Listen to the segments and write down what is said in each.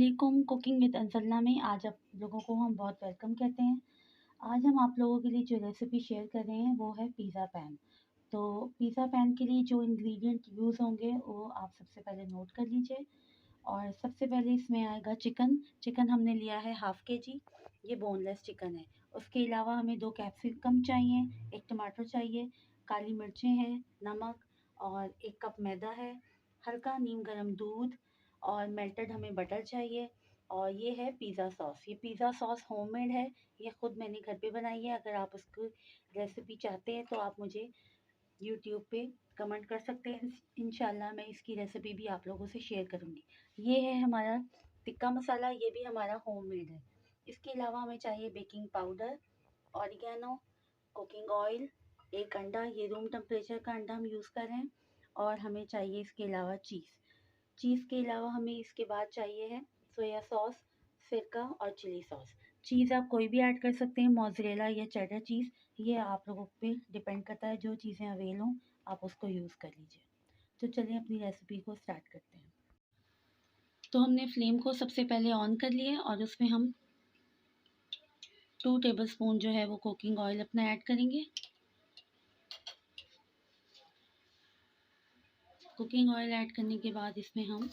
अस्सलामुअलैकुम। Cooking with अंसलना में आज आप लोगों को हम बहुत वेलकम कहते हैं। आज हम आप लोगों के लिए जो रेसिपी शेयर कर रहे हैं वो है पिज़्ज़ा पैन। तो पिज़्ज़ा पैन के लिए जो इंग्रेडिएंट यूज़ होंगे वो आप सबसे पहले नोट कर लीजिए। और सबसे पहले इसमें आएगा चिकन। चिकन हमने लिया है हाफ़ केजी, ये बोनलेस चिकन है। उसके अलावा हमें 2 कैप्सिकम चाहिए, 1 टमाटर चाहिए, काली मिर्चें हैं, नमक और 1 कप मैदा है, हल्का नीम गर्म दूध और मेल्टेड हमें बटर चाहिए। और ये है पिज़्ज़ा सॉस। ये पिज़्ज़ा सॉस होममेड है, ये ख़ुद मैंने घर पे बनाई है। अगर आप उसकी रेसिपी चाहते हैं तो आप मुझे यूट्यूब पे कमेंट कर सकते हैं। इंशाल्लाह मैं इसकी रेसिपी भी आप लोगों से शेयर करूँगी। ये है हमारा टिक्का मसाला, ये भी हमारा होममेड है। इसके अलावा हमें चाहिए baking powder, oregano, cooking oil, 1 अंडा, ये रूम टेम्परेचर का अंडा हम यूज़ कर रहे हैं। और हमें चाहिए इसके अलावा चीज़ के अलावा हमें इसके बाद चाहिए है सोया सॉस, सिरका और चिली सॉस। चीज़ आप कोई भी ऐड कर सकते हैं, मोज़रेला या चेडर चीज़, ये आप लोगों पे डिपेंड करता है। जो चीज़ें अवेल हों आप उसको यूज़ कर लीजिए। तो चलिए अपनी रेसिपी को स्टार्ट करते हैं। तो हमने फ्लेम को सबसे पहले ऑन कर लिया और उसमें हम 2 टेबलस्पून जो है वो कुकिंग ऑयल अपना ऐड करेंगे। कुकिंग ऑयल ऐड करने के बाद इसमें हम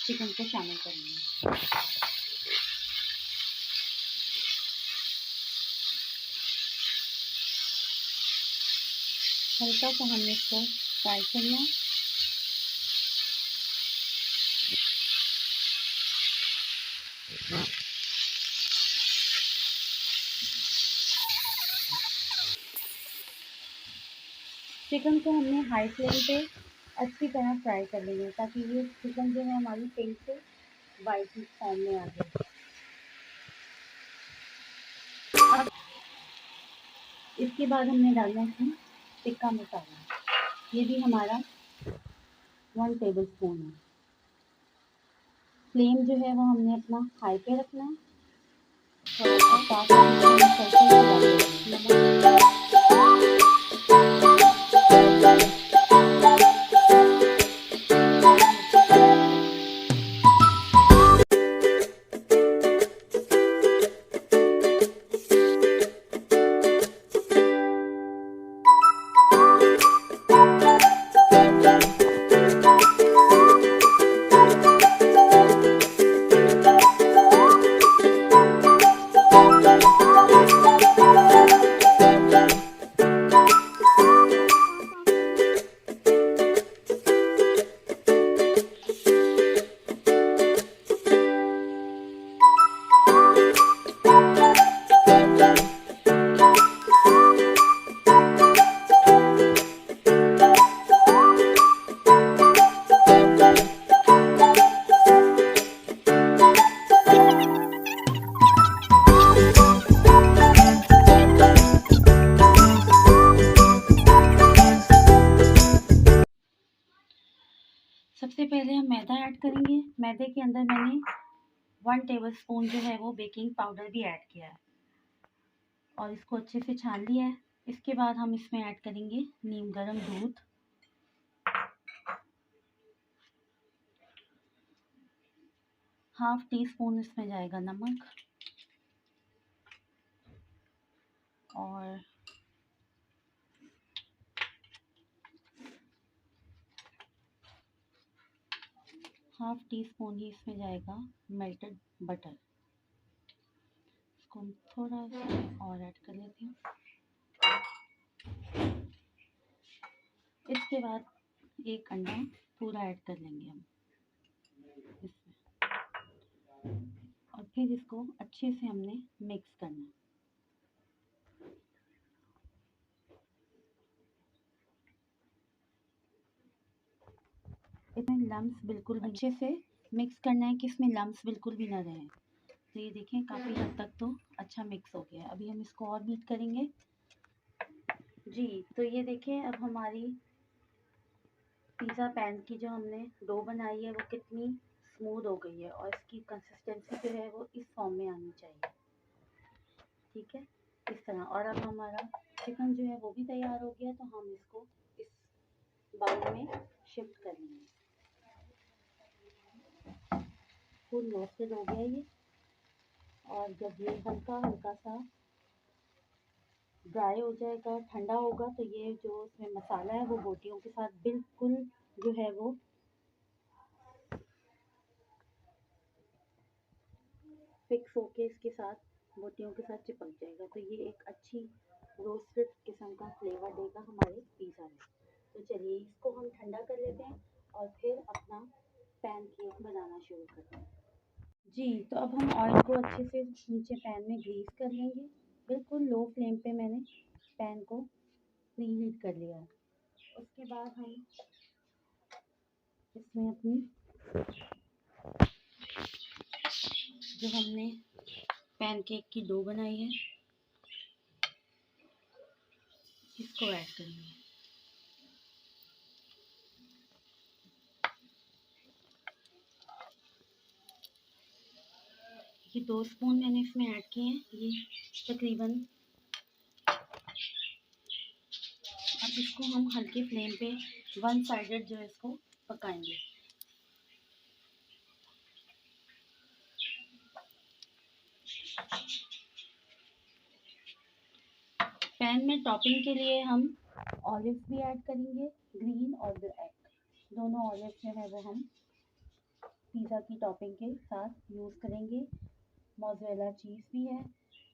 चिकन को शामिल करेंगे। हल्का सा हमने इसको फ्राई करना है। चिकन को हमने हाई फ्लेम पे अच्छी तरह फ्राई कर लेंगे ताकि ये चिकन जो है हमारी तेल से वाइट फॉर्म में आ जाए। अब इसके बाद हमने डालना है टिक्का मसाला, ये भी हमारा 1 टेबलस्पून है। फ्लेम जो है वो हमने अपना हाई पे रखना है। थोड़ा सा सबसे पहले हम मैदा ऐड करेंगे। मैदे के अंदर मैंने 1 टेबलस्पून जो है वो बेकिंग पाउडर भी ऐड किया है और इसको अच्छे से छान लिया है। इसके बाद हम इसमें ऐड करेंगे नीम गर्म दूध, हाफ टी स्पून इसमें जाएगा नमक और हाफ टी स्पून ही इसमें जाएगा मेल्टेड बटर। इसको हम थोड़ा सा और ऐड कर लेते हैं। इसके बाद 1 अंडा पूरा ऐड कर लेंगे हम इसमें और फिर इसको अच्छे से हमने मिक्स करना है। इसमें लम्स बिल्कुल अच्छे से मिक्स करना है कि इसमें लम्स बिल्कुल भी ना रहें। तो ये देखें काफ़ी हद तक तो अच्छा मिक्स हो गया है। अभी हम इसको और बीट करेंगे जी। तो ये देखें अब हमारी पिज़्ज़ा पैन की जो हमने डो बनाई है वो कितनी स्मूथ हो गई है और इसकी कंसिस्टेंसी जो है वो इस फॉर्म में आनी चाहिए। ठीक है, इस तरह। और अब हमारा चिकन जो है वो भी तैयार हो गया, तो हम इसको इस बाउल में शिफ्ट कर लेंगे। फुल रोस्टेड हो गया ये। और जब ये हल्का हल्का सा ड्राई हो जाएगा, ठंडा होगा, तो ये जो इसमें मसाला है वो बोटियों के साथ बिल्कुल जो है वो फिक्स होके इसके साथ बोटियों के साथ चिपक जाएगा। तो ये एक अच्छी रोस्टेड किस्म का फ्लेवर देगा हमारे पिज़्ज़ा में। तो चलिए इसको हम ठंडा कर लेते हैं और फिर अपना पैनकेक बनाना शुरू करते हैं। जी, तो अब हम ऑयल को अच्छे से नीचे पैन में ग्रीस कर लेंगे। बिल्कुल लो फ्लेम पे मैंने पैन को प्री हीट कर लिया है। उसके बाद हम इसमें अपनी जो हमने पैनकेक की डो बनाई है इसको ऐड करेंगे। ये 2 स्पून मैंने इसमें ऐड किए हैं। ये तकरीबन, अब इसको हम हल्के फ्लेम पे वन साइडेड जो है इसको पकाएंगे। पैन में टॉपिंग के लिए हम ऑलिव्स भी ऐड करेंगे, ग्रीन और ब्लैक दोनों ऑलिव्स जो है वो हम पिज़्ज़ा की टॉपिंग के साथ यूज़ करेंगे। मोज़रेला चीज़ भी है।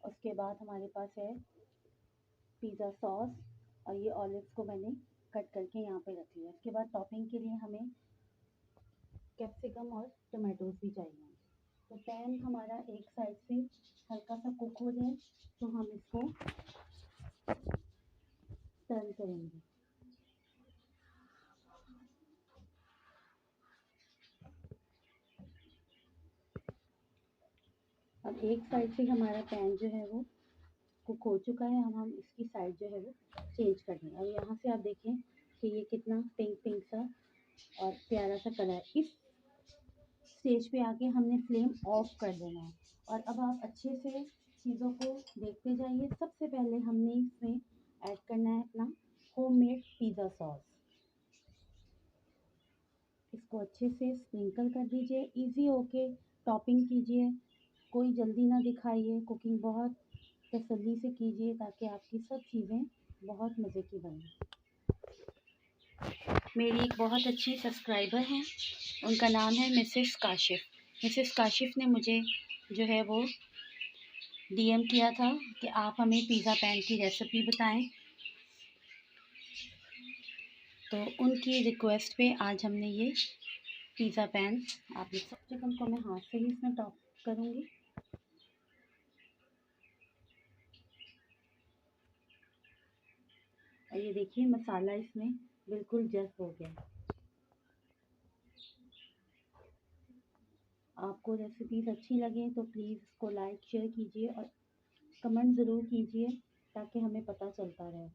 उसके बाद हमारे पास है पिज़्ज़ा सॉस, और ये ऑलिव्स को मैंने कट करके यहाँ पे रख लिया। इसके बाद टॉपिंग के लिए हमें कैप्सिकम और टमाटोज भी चाहिए। तो पैन हमारा एक साइड से हल्का सा कुक हो जाए तो हम इसको टर्न करेंगे। अब एक साइड से हमारा पैन जो है वो कुक हो चुका है। अब हम इसकी साइड जो है वो चेंज कर देंगे। अब यहाँ से आप देखें कि ये कितना पिंक पिंक सा और प्यारा सा कलर है। इस स्टेज पे आके हमने फ्लेम ऑफ कर देना है। और अब आप अच्छे से चीज़ों को देखते जाइए। सबसे पहले हमने इसमें ऐड करना है अपना होममेड पिज़्ज़ा सॉस। इसको अच्छे से स्प्रिंकल कर दीजिए। इजी होके टॉपिंग कीजिए, कोई जल्दी ना दिखाइए। कुकिंग बहुत तसल्ली से कीजिए ताकि आपकी सब चीज़ें बहुत मज़े की बनें। मेरी एक बहुत अच्छी सब्सक्राइबर हैं, उनका नाम है मिसेस काशिफ़। मिसेस काशिफ़ ने मुझे जो है वो डीएम किया था कि आप हमें पिज़्ज़ा पैन की रेसिपी बताएं। तो उनकी रिक्वेस्ट पे आज हमने ये पिज़्ज़ा पैन, आप ये सब चिकन को मैं हाथ से ही इसमें टॉप करूँगी। और ये देखिए मसाला इसमें बिल्कुल जज़्ब हो गया। आपको रेसिपीज़ अच्छी लगें तो प्लीज़ इसको लाइक शेयर कीजिए और कमेंट ज़रूर कीजिए ताकि हमें पता चलता रहे।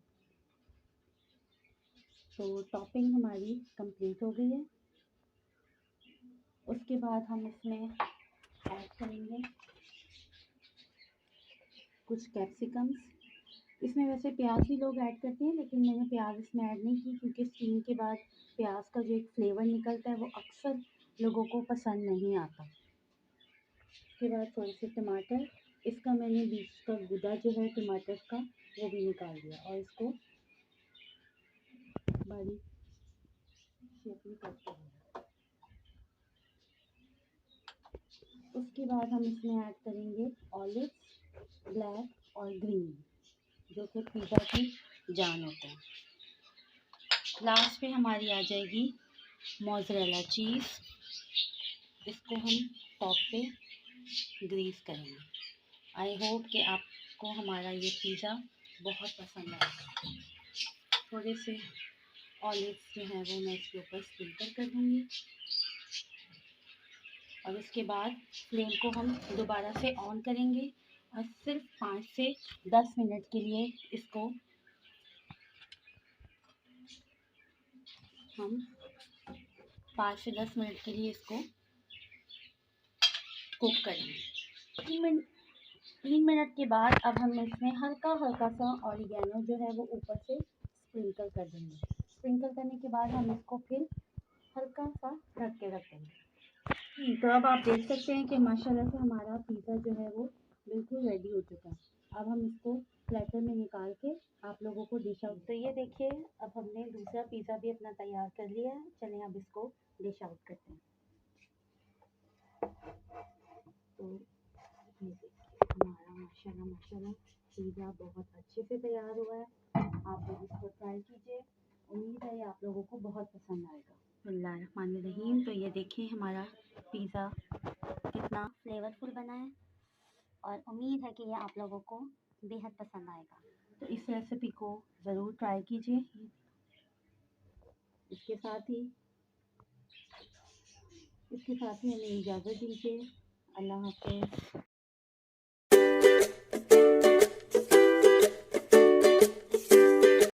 तो टॉपिंग हमारी कंप्लीट हो गई है। उसके बाद हम इसमें ऐड करेंगे कुछ कैप्सिकम्स। इसमें वैसे प्याज भी लोग ऐड करते हैं, लेकिन मैंने प्याज इसमें ऐड नहीं की क्योंकि स्टीम के बाद प्याज का जो एक फ्लेवर निकलता है वो अक्सर लोगों को पसंद नहीं आता। उसके बाद थोड़े से टमाटर, इसका मैंने बीच का गुदा जो है टमाटर का वो भी निकाल दिया और इसको बारीक शेप में करते हैं। उसके बाद हम इसमें ऐड करेंगे ऑलिव्स, ब्लैक और ग्रीन, जो कि पिज़्ज़ा की जान होते हैं। लास्ट पे हमारी आ जाएगी मोज़रेला चीज़। इसको हम टॉप पे ग्रीस करेंगे। आई होप कि आपको हमारा ये पिज़्ज़ा बहुत पसंद आएगा। थोड़े से ऑलिव्स जो हैं वो मैं इसके ऊपर स्प्रिंकल कर दूँगी। और उसके बाद फ्लेम को हम दोबारा से ऑन करेंगे और सिर्फ 5 से 10 मिनट के लिए इसको हम 5 से 10 मिनट के लिए इसको कुक करेंगे। 3 मिनट के बाद अब हम इसमें हल्का हल्का सा ऑरिगेनो जो है वो ऊपर से स्प्रिंकल कर देंगे। स्प्रिंकल करने के बाद हम इसको फिर हल्का सा ढक के रख देंगे। जी, तो अब आप देख सकते हैं कि माशाल्लाह से हमारा पिज़्ज़ा जो है वो बिल्कुल रेडी हो चुका है। अब हम इसको प्लेटर में निकाल के आप लोगों को डिश आउट, तो ये देखिए अब हमने दूसरा पिज़्ज़ा भी अपना तैयार कर लिया है। चलें अब इसको डिश आउट करते हैं। तो ये देखिए हमारा माशाल्लाह माशाल्लाह पिज़्ज़ा बहुत अच्छे से तैयार हुआ है। आप लोग इसको ट्राई कीजिए। उम्मीद है ये आप लोगों को बहुत पसंद आएगा। बिस्मिल्लाहिर्रहमानिर्रहीम। तो ये देखिए हमारा पिज़्ज़ा कितना फ्लेवरफुल बना है और उम्मीद है कि ये आप लोगों को बेहद पसंद आएगा। तो इस रेसिपी को ज़रूर ट्राई कीजिए। इसके साथ ही इसके साथ ही हमें इजाज़त दीजिए। अल्लाह हाफ़िज़।